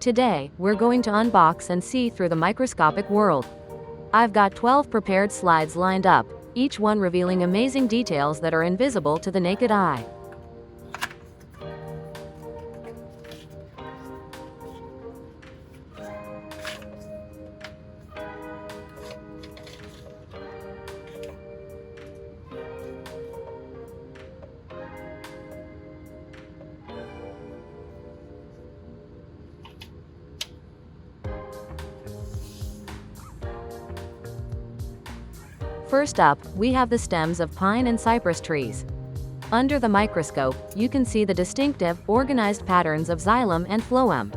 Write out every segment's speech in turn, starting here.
Today, we're going to unbox and see through the microscopic world. I've got 12 prepared slides lined up, each one revealing amazing details that are invisible to the naked eye. First up, we have the stems of pine and cypress trees. Under the microscope, you can see the distinctive, organized patterns of xylem and phloem.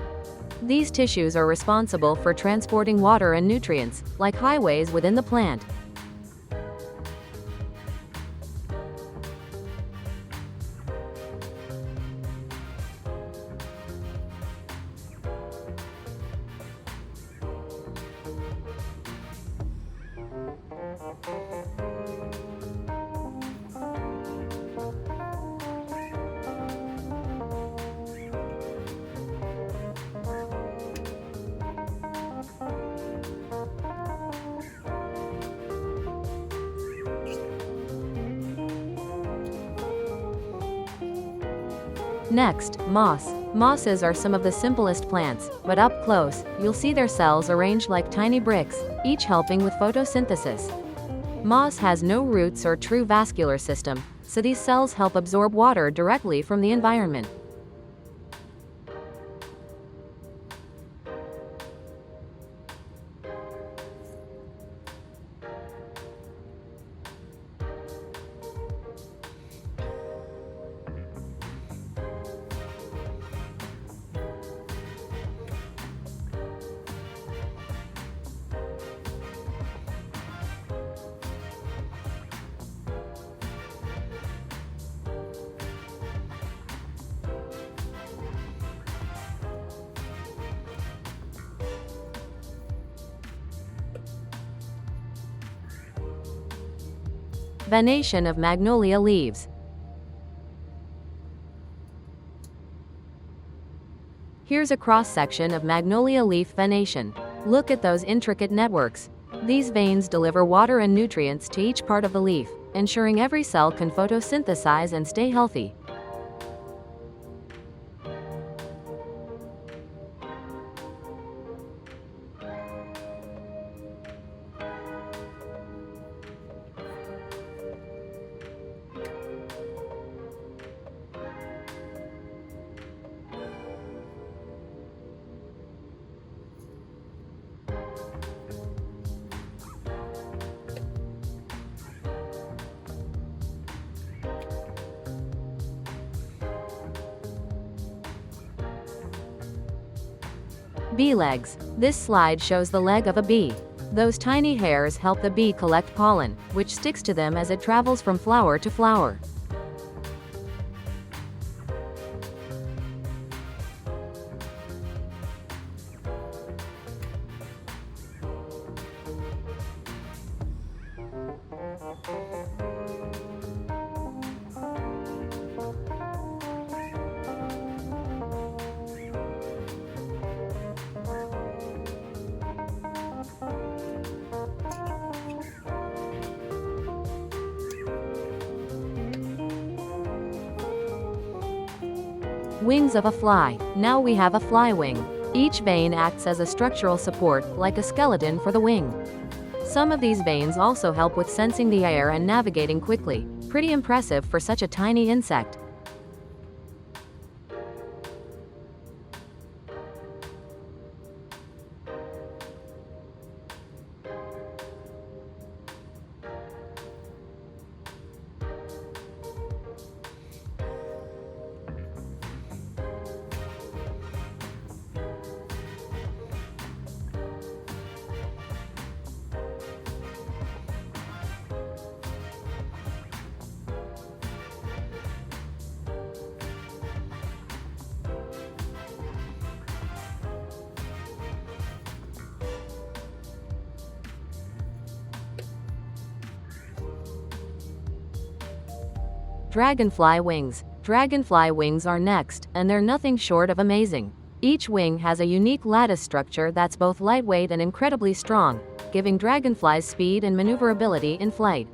These tissues are responsible for transporting water and nutrients, like highways within the plant. Next, moss. Mosses are some of the simplest plants, but up close, you'll see their cells arranged like tiny bricks, each helping with photosynthesis. Moss has no roots or true vascular system, so these cells help absorb water directly from the environment. Venation of magnolia leaves. Here's a cross-section of magnolia leaf venation. Look at those intricate networks. These veins deliver water and nutrients to each part of the leaf, ensuring every cell can photosynthesize and stay healthy. Bee legs. This slide shows the leg of a bee. Those tiny hairs help the bee collect pollen, which sticks to them as it travels from flower to flower. Wings of a fly. Now we have a fly wing. Each vein acts as a structural support, like a skeleton for the wing. Some of these veins also help with sensing the air and navigating quickly. Pretty impressive for such a tiny insect. Dragonfly wings. Dragonfly wings are next, and they're nothing short of amazing. Each wing has a unique lattice structure that's both lightweight and incredibly strong, giving dragonflies speed and maneuverability in flight.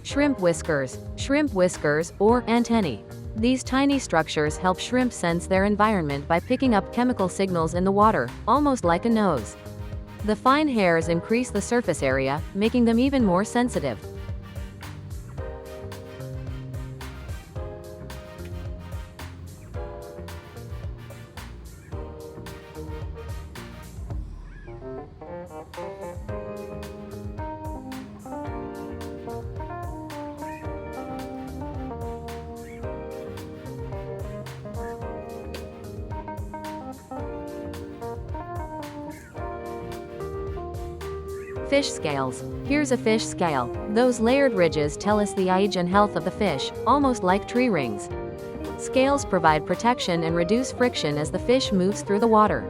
Shrimp whiskers, or antennae. These tiny structures help shrimp sense their environment by picking up chemical signals in the water, almost like a nose. The fine hairs increase the surface area, making them even more sensitive. Fish scales. Here's a fish scale. Those layered ridges tell us the age and health of the fish, almost like tree rings. Scales provide protection and reduce friction as the fish moves through the water.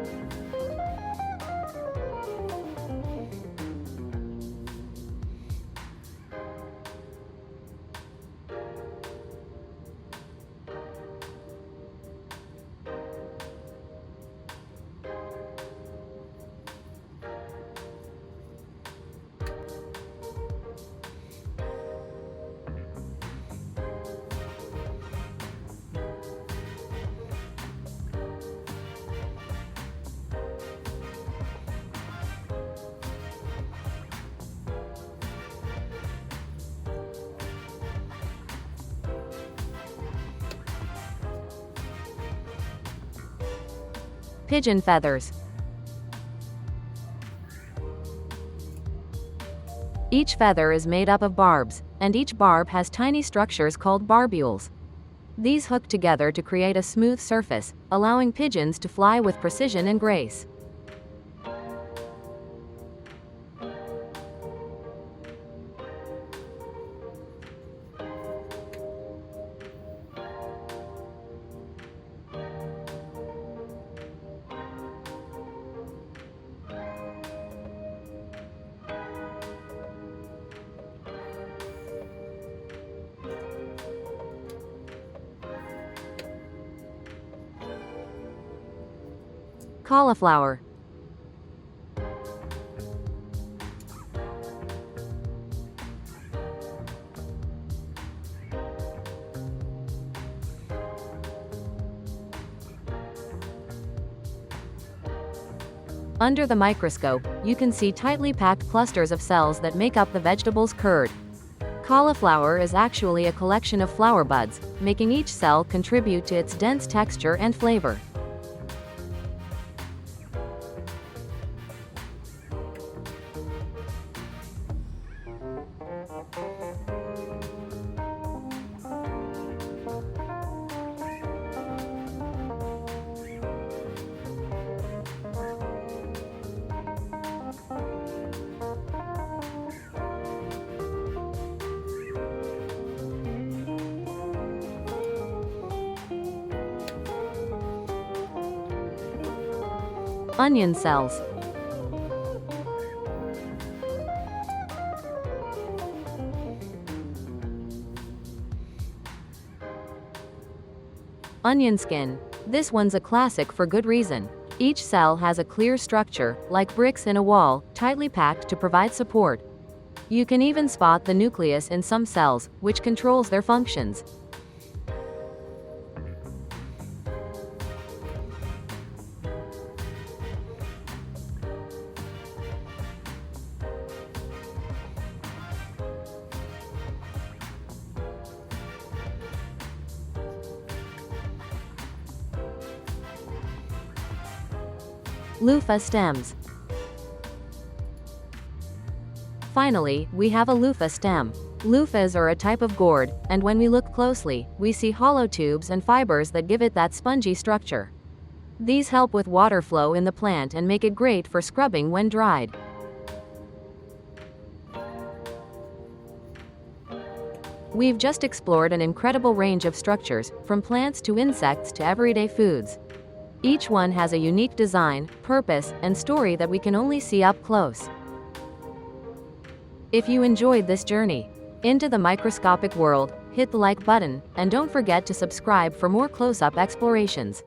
Pigeon feathers. Each feather is made up of barbs, and each barb has tiny structures called barbules. These hook together to create a smooth surface, allowing pigeons to fly with precision and grace. Cauliflower. Under the microscope, you can see tightly packed clusters of cells that make up the vegetable's curd. Cauliflower is actually a collection of flower buds, making each cell contribute to its dense texture and flavor. Onion cells. Onion skin. This one's a classic for good reason. Each cell has a clear structure, like bricks in a wall, tightly packed to provide support. You can even spot the nucleus in some cells, which controls their functions. Loofah stems. Finally, we have a loofah stem. Loofahs are a type of gourd, and when we look closely, we see hollow tubes and fibers that give it that spongy structure. These help with water flow in the plant and make it great for scrubbing when dried. We've just explored an incredible range of structures, from plants to insects to everyday foods. Each one has a unique design, purpose, and story that we can only see up close. If you enjoyed this journey into the microscopic world, hit the like button, and don't forget to subscribe for more close-up explorations.